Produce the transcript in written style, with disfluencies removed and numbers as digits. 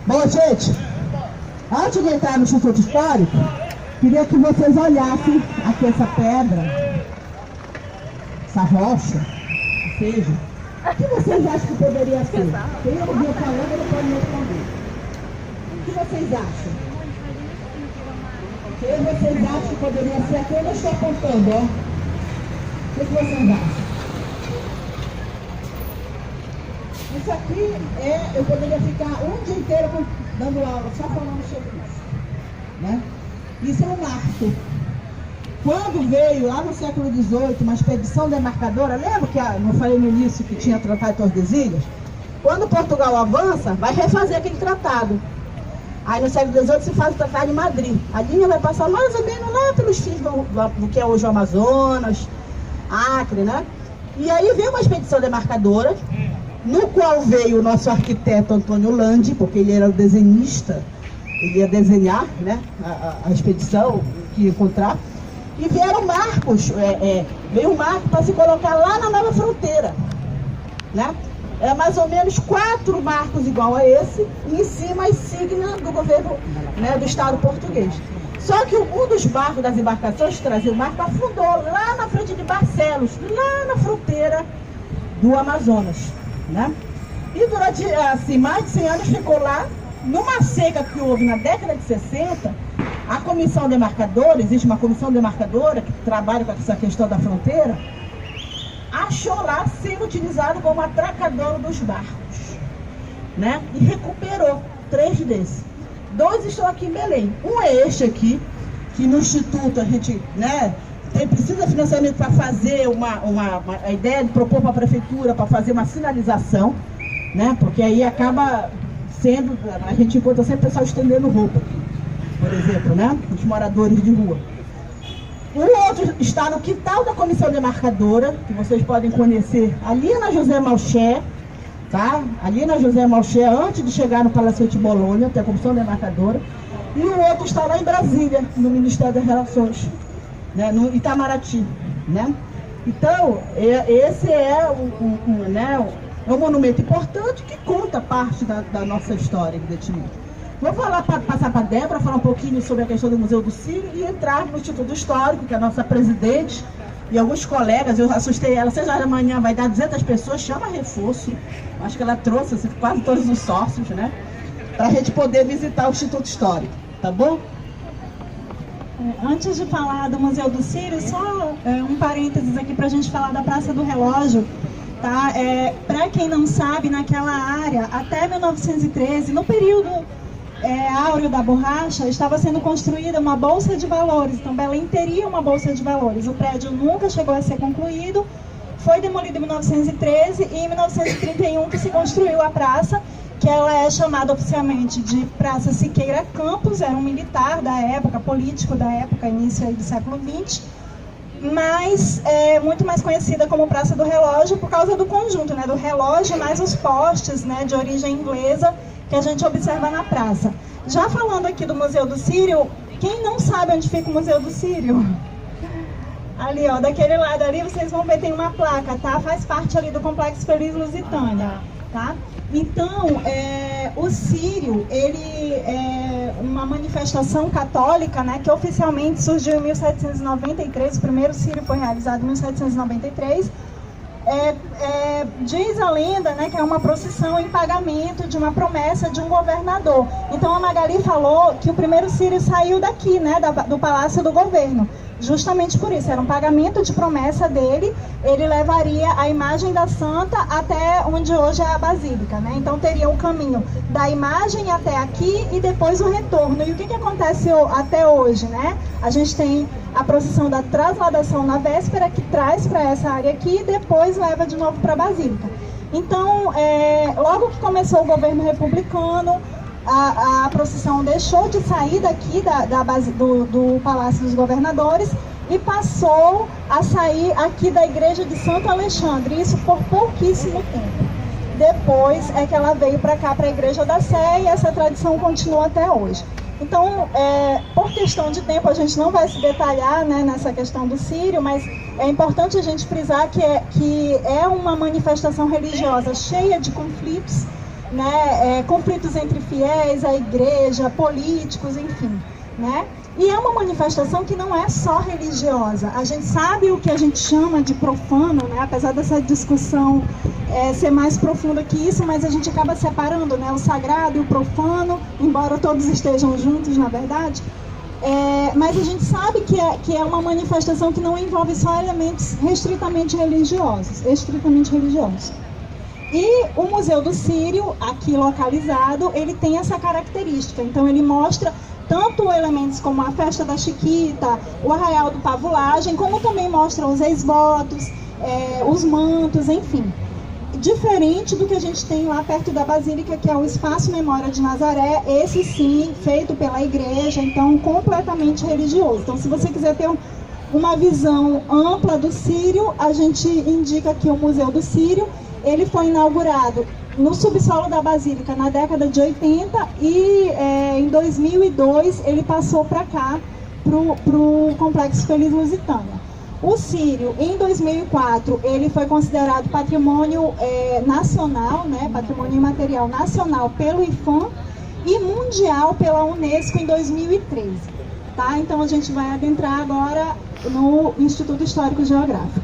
Bom, gente, antes de entrar no Instituto Histórico, queria que vocês olhassem aqui essa pedra, essa rocha, ou seja, o que vocês acham que poderia ser? Quem ouviu falando, ele pode me responder. O que vocês acham? Quem vocês acham que poderia ser? Aqui eu não estou apontando, ó. O que vocês acham? Isso aqui eu poderia ficar um dia inteiro dando aula só falando sobre isso, né? Isso é um marco. Quando veio lá no século XVIII uma expedição demarcadora, lembra que não falei no início que tinha tratado de Tordesilhas? Quando Portugal avança, vai refazer aquele tratado. Aí no século XVIII se faz o Tratado de Madrid. A linha vai passar mais ou menos lá pelos fins do que é hoje o Amazonas, Acre, né? E aí veio uma expedição demarcadora, no qual veio o nosso arquiteto Antônio Landi, porque ele era o desenhista, ele ia desenhar, né, a expedição que ia encontrar, e vieram marcos, veio um marco para se colocar lá na nova fronteira, né? É mais ou menos 4 marcos igual a esse, e em cima a insígnia do governo, né, do Estado português. Só que um dos barcos das embarcações que trazia o marco afundou lá na frente de Barcelos, lá na fronteira do Amazonas, né? E durante assim, mais de 100 anos ficou lá. Numa seca que houve na década de 60, a comissão demarcadora, existe uma comissão demarcadora que trabalha com essa questão da fronteira, achou lá sendo utilizado como atracador dos barcos, né? E recuperou 3 desses. 2 estão aqui em Belém. Um é este aqui, que no Instituto a gente, né, precisa de financiamento para fazer a ideia de propor para a prefeitura para fazer uma sinalização, né? Porque aí acaba sendo, a gente encontra sempre o pessoal estendendo roupa, por exemplo, né? Os moradores de rua. O outro está no quintal da comissão demarcadora, que vocês podem conhecer ali na José Malcher, tá? Ali na José Malcher, antes de chegar no Palacete Bolonha, tem a comissão demarcadora. E o outro está lá em Brasília, no Ministério das Relações, né? No Itamaraty, né? Então, esse é um monumento importante que conta parte da nossa história, evidentemente. Vou passar para a Débora, falar um pouquinho sobre a questão do Museu do Círio e entrar no Instituto Histórico, que é a nossa presidente e alguns colegas. Eu assustei ela, 6 horas da manhã, vai dar 200 pessoas, chama reforço. Acho que ela trouxe assim, quase todos os sócios, né? Para a gente poder visitar o Instituto Histórico, tá bom? Antes de falar do Museu do Círio, só um parênteses aqui para a gente falar da Praça do Relógio. Tá? Para quem não sabe, naquela área, até 1913, no período áureo da borracha, estava sendo construída uma bolsa de valores. Então, Belém teria uma bolsa de valores. O prédio nunca chegou a ser concluído, foi demolido em 1913 e em 1931 que se construiu a praça, que ela é chamada oficialmente de Praça Siqueira Campos, era um militar da época, político da época, início aí do século XX, mas é muito mais conhecida como Praça do Relógio por causa do conjunto, né, do relógio mais os postes, né, de origem inglesa que a gente observa na praça. Já falando aqui do Museu do Círio, quem não sabe onde fica o Museu do Círio? Ali, ó, daquele lado ali, vocês vão ver, tem uma placa, tá? Faz parte ali do Complexo Feliz Lusitânia, tá? Então, o Círio, ele é uma manifestação católica, né, que oficialmente surgiu em 1793, o primeiro Círio foi realizado em 1793. Diz a lenda, né, que é uma procissão em pagamento de uma promessa de um governador. Então a Magali falou que o primeiro Círio saiu daqui, né, do Palácio do Governo. Justamente por isso, era um pagamento de promessa dele, ele levaria a imagem da santa até onde hoje é a Basílica, né? Então teria o caminho da imagem até aqui e depois o retorno. E o que acontece até hoje, né? A gente tem a procissão da trasladação na véspera, que traz para essa área aqui e depois leva de novo para a Basílica. Então, logo que começou o governo republicano, a procissão deixou de sair daqui do Palácio dos Governadores e passou a sair aqui da Igreja de Santo Alexandre, isso por pouquíssimo tempo. Depois é que ela veio para cá, para a Igreja da Sé, e essa tradição continua até hoje. Então, por questão de tempo, a gente não vai se detalhar, né, nessa questão do Círio, mas é importante a gente frisar que é uma manifestação religiosa cheia de conflitos, né, conflitos entre fiéis, a igreja, políticos, enfim, né? E é uma manifestação que não é só religiosa. A gente sabe o que a gente chama de profano, né? Apesar dessa discussão ser mais profunda que isso, mas a gente acaba separando, né, o sagrado e o profano, embora todos estejam juntos, na verdade. Mas a gente sabe que é uma manifestação que não envolve só elementos estritamente religiosos. E o Museu do Círio, aqui localizado, ele tem essa característica. Então ele mostra tanto elementos como a festa da Chiquita, o arraial do Pavulagem, como também mostra os ex-votos, os mantos, enfim. Diferente do que a gente tem lá perto da Basílica, que é o Espaço Memória de Nazaré, esse sim, feito pela igreja, então completamente religioso. Então, se você quiser ter uma visão ampla do Círio, a gente indica aqui o Museu do Círio. Ele foi inaugurado no subsolo da Basílica na década de 80 e em 2002 ele passou para cá, para o Complexo Feliz Lusitânia. O Círio, em 2004, ele foi considerado patrimônio nacional, né, patrimônio imaterial nacional pelo IPHAN e mundial pela Unesco em 2013. Tá? Então a gente vai adentrar agora no Instituto Histórico Geográfico.